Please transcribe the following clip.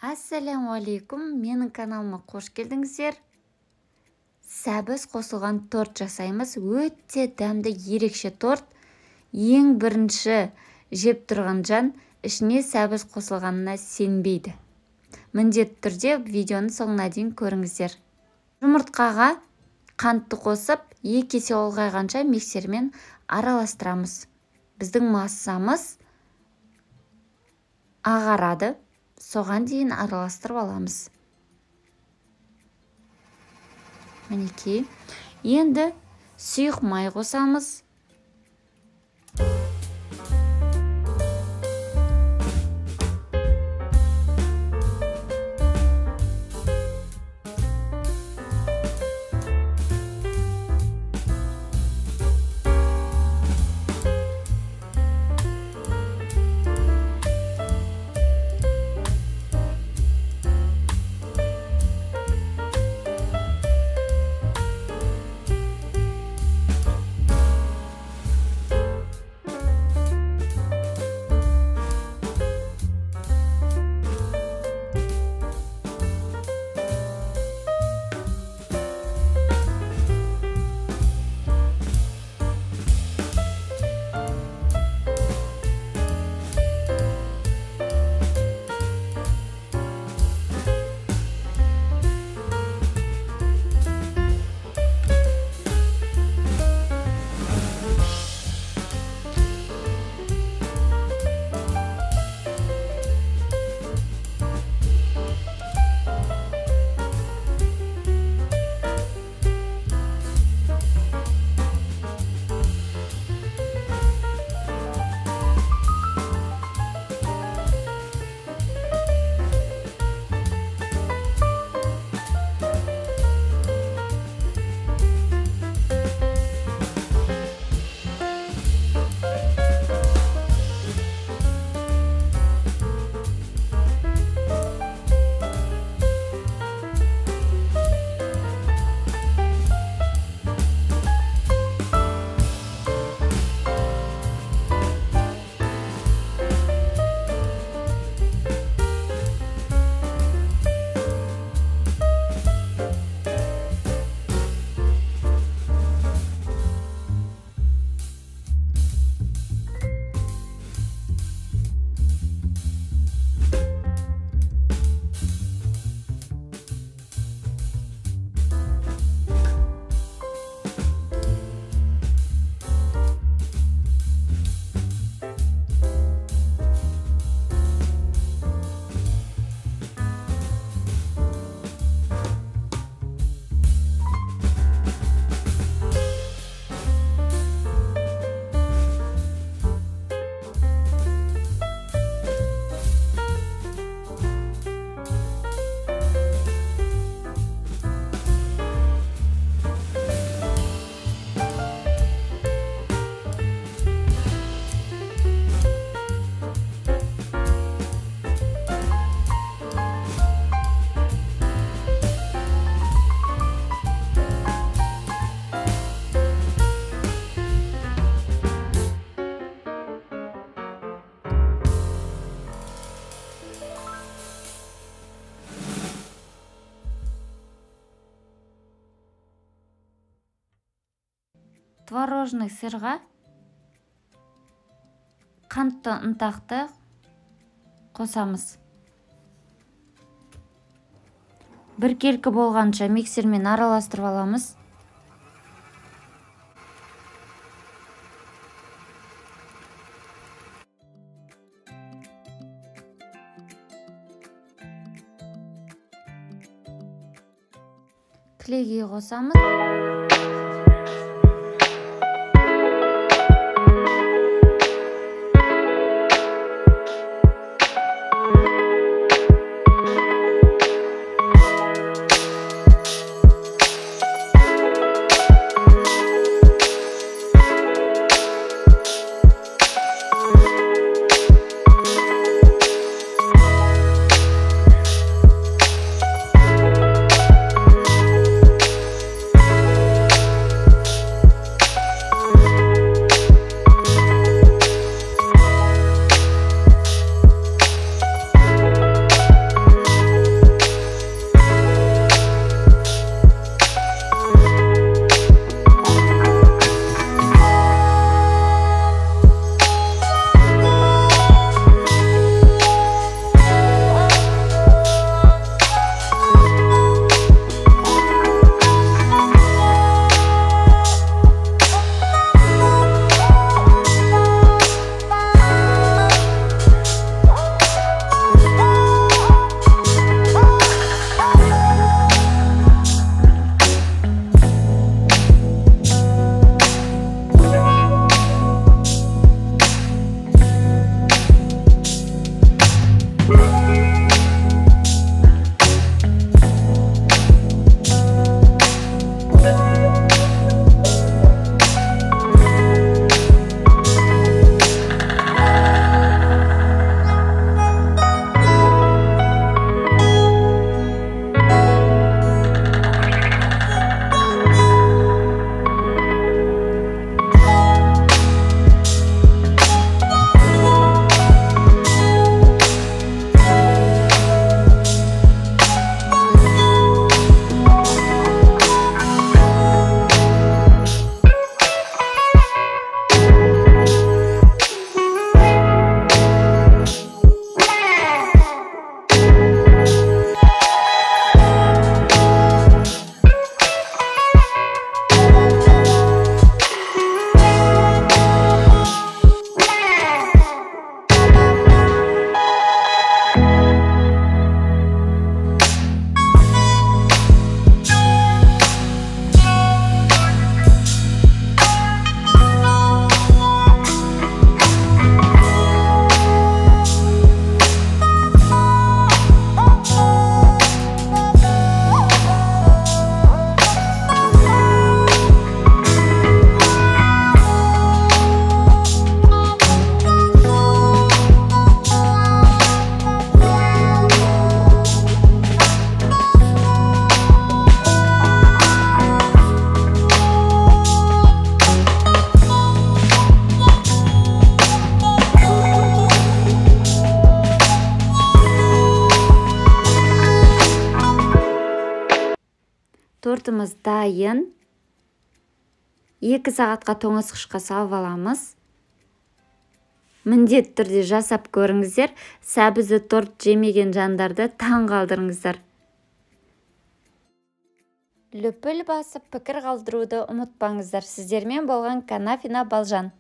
Ассалямуалейкум, менің каналыма қош келдіңіздер. Сәбіз қосылған торт жасаймыз. Өте дәмді ерекше торт. Ең бірінші жеп тұрған жан ішіне сәбіз қосылғанына сенбейді. Міндетті түрде видеоны соңына дейін көріңіздер. Жұмыртқаға қантты қосып, 2 есе ұлғайғанша миксермен араластырамыз. Біздің массамыз ағарады. Соған дейін араластырып аламыз. Мінекей. Енді сұйық май қосамыз. Творожный сырға қантты ұнтақты қосамыз. Біркелкі болғанша миксермен араластырып аламыз. Кілегей қосамыз. тортымыз дайын. 2 сағатқа тоңазытқышқа салып аламыз. Міндетті түрде жасап көріңіздер. Сәбізді торт жемеген жандарды таң қалдырыңыздар. Лүпіл басып пікір қалдыруды ұмытпаңыздар. Сіздермен болған Канафина Балжан.